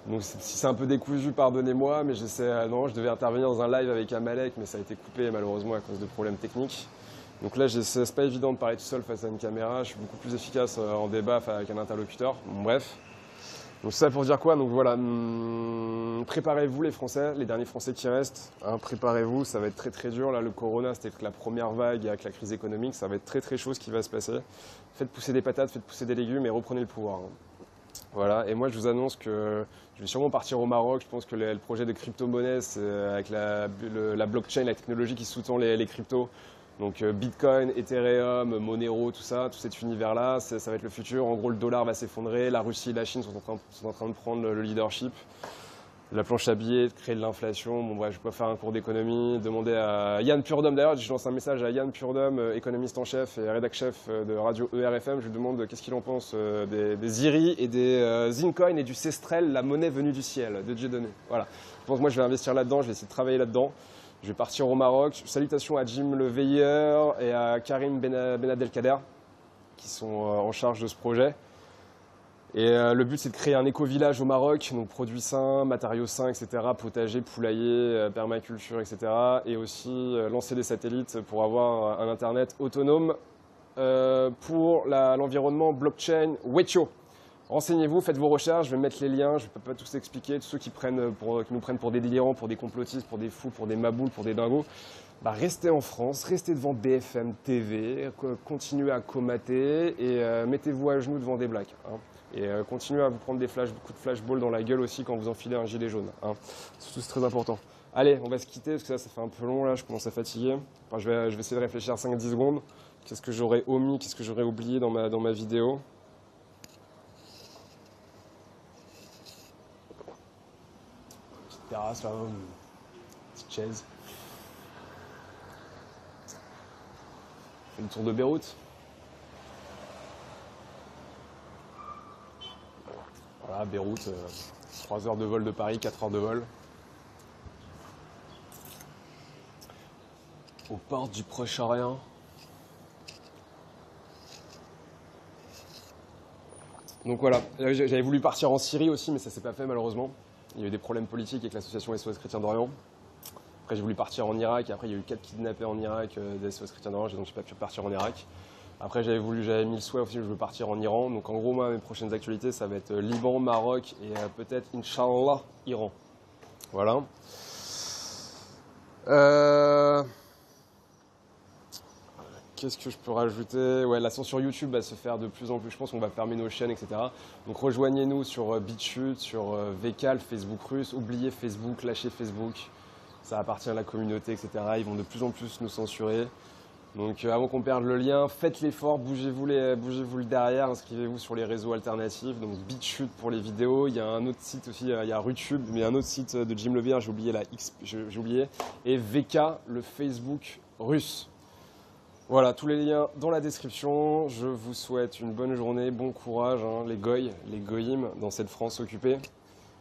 Donc si c'est un peu décousu, pardonnez-moi, mais j'essaie. Non, je devais intervenir dans un live avec Amalek, mais ça a été coupé malheureusement à cause de problèmes techniques. Donc là, c'est pas évident de parler tout seul face à une caméra. Je suis beaucoup plus efficace en débat avec un interlocuteur. Bon, bref. Donc ça pour dire quoi? Donc voilà, préparez-vous les Français, les derniers Français qui restent. Hein, préparez-vous, ça va être très très dur. Là, le corona, c'était que la première vague avec la crise économique. Ça va être très très chaud ce qui va se passer. Faites pousser des patates, faites pousser des légumes et reprenez le pouvoir. Hein. Voilà, et moi je vous annonce que je vais sûrement partir au Maroc. Je pense que le projet de crypto-monnaie, avec la blockchain, la technologie qui sous-tend les cryptos, donc Bitcoin, Ethereum, Monero, tout ça, tout cet univers-là, ça va être le futur. En gros, le dollar va s'effondrer, la Russie et la Chine sont en train de prendre le leadership. La planche à billets, de créer de l'inflation. Bon bref, je peux pas faire un cours d'économie. Demander à Yann Purdom, d'ailleurs, je lance un message à Yann Purdom, économiste en chef et rédac chef de radio ERFM. Je lui demande qu'est-ce qu'il en pense des IRI et des Zincoin et du Cestrel, la monnaie venue du ciel, de Dieu donné. Voilà. Je pense que moi je vais investir là-dedans, je vais essayer de travailler là-dedans. Je vais partir au Maroc. Salutations à Jim Le Veilleur et à Karim Benabdelkader qui sont en charge de ce projet. Et le but, c'est de créer un éco-village au Maroc, donc produits sains, matériaux sains, etc., potager, poulailler, permaculture, etc. Et aussi lancer des satellites pour avoir un Internet autonome pour l'environnement blockchain Wetio. Renseignez-vous, faites vos recherches, je vais mettre les liens, je ne peux pas tous expliquer. Tous ceux qui nous prennent pour des délirants, pour des complotistes, pour des fous, pour des maboules, pour des dingos, bah restez en France, restez devant BFM TV, continuez à comater et mettez-vous à genoux devant des blacks. Hein. Et continuez à vous prendre des coups de flashball dans la gueule aussi quand vous enfilez un gilet jaune. Hein. C'est très important. Allez, on va se quitter parce que ça fait un peu long là, je commence à fatiguer. Enfin, je vais essayer de réfléchir 5-10 secondes. Qu'est-ce que j'aurais omis, qu'est-ce que j'aurais oublié dans ma vidéo? Petite terrasse là, petite chaise. Fait le tour de Beyrouth. Voilà, Beyrouth, 3 heures de vol de Paris, 4 heures de vol. Aux portes du Proche-Orient. Donc voilà, j'avais voulu partir en Syrie aussi, mais ça s'est pas fait malheureusement. Il y a eu des problèmes politiques avec l'association SOS Chrétiens d'Orient. Après j'ai voulu partir en Irak, et après il y a eu 4 kidnappés en Irak des SOS Chrétiens d'Orient, donc j'ai pas pu partir en Irak. Après, j'avais mis le souhait aussi, je veux partir en Iran. Donc en gros, moi, mes prochaines actualités, ça va être Liban, Maroc et peut-être, Inch'Allah, Iran. Voilà. Qu'est-ce que je peux rajouter? Ouais, l'ascension YouTube va se faire de plus en plus. Je pense qu'on va fermer nos chaînes, etc. Donc rejoignez-nous sur BitChute, sur VKAL, Facebook russe. Oubliez Facebook, lâchez Facebook. Ça appartient à la communauté, etc. Ils vont de plus en plus nous censurer. Donc avant qu'on perde le lien, faites l'effort, bougez-vous le derrière, inscrivez-vous sur les réseaux alternatifs. Donc BitChute pour les vidéos, il y a un autre site aussi, il y a Rutube, mais un autre site de Jim Le Veilleur, j'ai oublié, et VK, le Facebook russe. Voilà, tous les liens dans la description. Je vous souhaite une bonne journée, bon courage, hein, les goyim dans cette France occupée.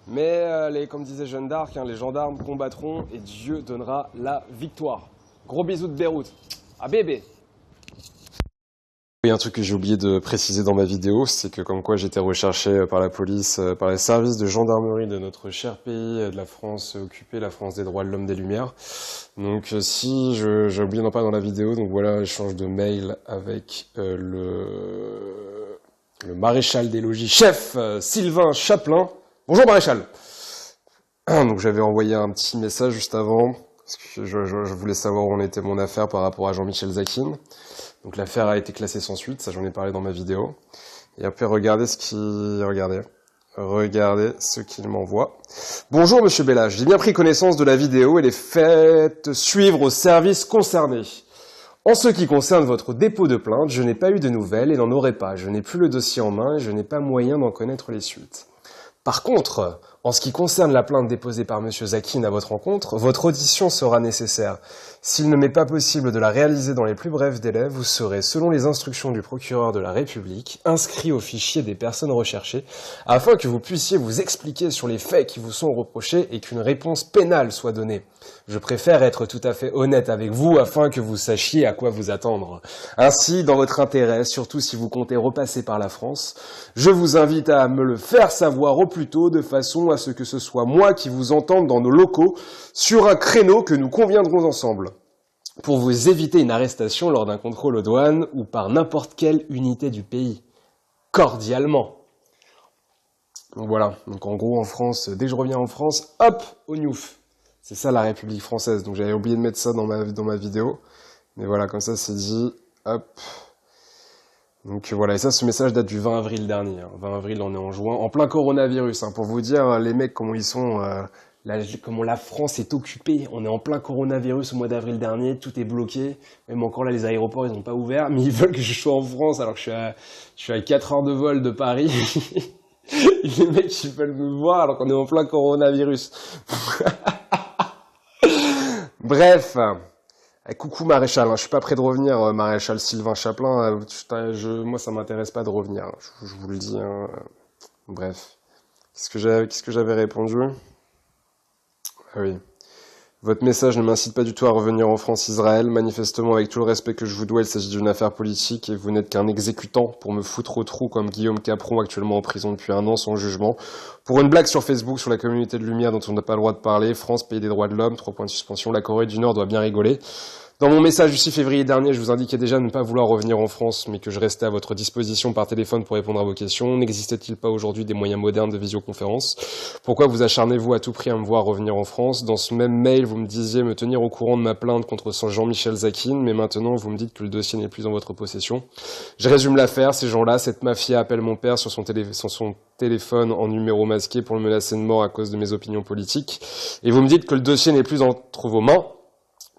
Mais comme disait Jeanne d'Arc, hein, les gendarmes combattront et Dieu donnera la victoire. Gros bisous de Beyrouth. Ah bébé. Il y a un truc que j'ai oublié de préciser dans ma vidéo, c'est que comme quoi j'étais recherché par la police, par les services de gendarmerie de notre cher pays, de la France occupée, la France des droits de l'homme des Lumières. Donc si j'ai oublié d'en parler dans la vidéo, donc voilà, échange de mail avec le maréchal des logis, chef Sylvain Chaplin. Bonjour maréchal. Donc j'avais envoyé un petit message juste avant. Parce que je voulais savoir où en était mon affaire par rapport à Jean-Michel Zakin. Donc l'affaire a été classée sans suite, ça j'en ai parlé dans ma vidéo. Et après regardez ce qu'il m'envoie. Bonjour monsieur Bella, j'ai bien pris connaissance de la vidéo et les faites suivre aux services concernés. En ce qui concerne votre dépôt de plainte, je n'ai pas eu de nouvelles et n'en aurai pas. Je n'ai plus le dossier en main et je n'ai pas moyen d'en connaître les suites. Par contre, en ce qui concerne la plainte déposée par M. Zakin à votre encontre, votre audition sera nécessaire. S'il ne m'est pas possible de la réaliser dans les plus brefs délais, vous serez, selon les instructions du procureur de la République, inscrit au fichier des personnes recherchées, afin que vous puissiez vous expliquer sur les faits qui vous sont reprochés et qu'une réponse pénale soit donnée. Je préfère être tout à fait honnête avec vous afin que vous sachiez à quoi vous attendre. Ainsi, dans votre intérêt, surtout si vous comptez repasser par la France, je vous invite à me le faire savoir au plus tôt de façon à ce que ce soit moi qui vous entende dans nos locaux sur un créneau que nous conviendrons ensemble, pour vous éviter une arrestation lors d'un contrôle aux douanes ou par n'importe quelle unité du pays. Cordialement. Donc voilà, donc en gros en France, dès que je reviens en France, hop, au Newf. C'est ça la République française, donc j'avais oublié de mettre ça dans ma vidéo. Mais voilà, comme ça c'est dit, hop. Donc voilà, et ça, ce message date du 20 avril dernier. 20 avril, on est en juin, en plein coronavirus. Pour vous dire, les mecs, comment ils sont, comment la France est occupée. On est en plein coronavirus au mois d'avril dernier, tout est bloqué. Même encore là, les aéroports, ils n'ont pas ouvert, mais ils veulent que je sois en France alors que je suis à 4 heures de vol de Paris. Les mecs, ils veulent me voir alors qu'on est en plein coronavirus. Bref. Coucou Maréchal, je suis pas prêt de revenir, Maréchal Sylvain Chaplin, moi ça m'intéresse pas de revenir, je vous le dis. Bref, qu'est-ce que j'avais répondu? Ah oui. Votre message ne m'incite pas du tout à revenir en France-Israël. Manifestement, avec tout le respect que je vous dois, il s'agit d'une affaire politique et vous n'êtes qu'un exécutant pour me foutre au trou comme Guillaume Capron, actuellement en prison depuis 1 an sans jugement. Pour une blague sur Facebook sur la communauté de lumière dont on n'a pas le droit de parler, France, pays des droits de l'homme, 3 points de suspension, la Corée du Nord doit bien rigoler. Dans mon message du 6 février dernier, je vous indiquais déjà ne pas vouloir revenir en France, mais que je restais à votre disposition par téléphone pour répondre à vos questions. N'existait-il pas aujourd'hui des moyens modernes de visioconférence? Pourquoi vous acharnez-vous à tout prix à me voir revenir en France? Dans ce même mail, vous me disiez me tenir au courant de ma plainte contre Jean-Michel Zakin, mais maintenant vous me dites que le dossier n'est plus en votre possession. Je résume l'affaire, ces gens-là, cette mafia appelle mon père sur son téléphone en numéro masqué pour le menacer de mort à cause de mes opinions politiques, et vous me dites que le dossier n'est plus entre vos mains.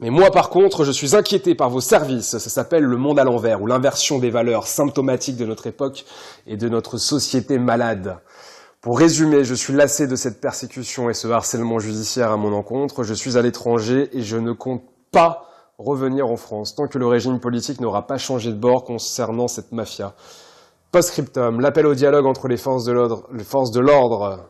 Mais moi, par contre, je suis inquiété par vos services. Ça s'appelle le monde à l'envers, ou l'inversion des valeurs, symptomatique de notre époque et de notre société malade. Pour résumer, je suis lassé de cette persécution et ce harcèlement judiciaire à mon encontre. Je suis à l'étranger et je ne compte pas revenir en France, tant que le régime politique n'aura pas changé de bord concernant cette mafia. Post-scriptum, l'appel au dialogue entre les forces de l'ordre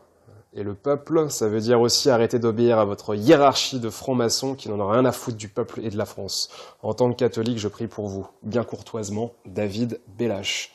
et le peuple, ça veut dire aussi arrêter d'obéir à votre hiérarchie de francs-maçons qui n'en a rien à foutre du peuple et de la France. En tant que catholique, je prie pour vous. Bien courtoisement, David Bellache.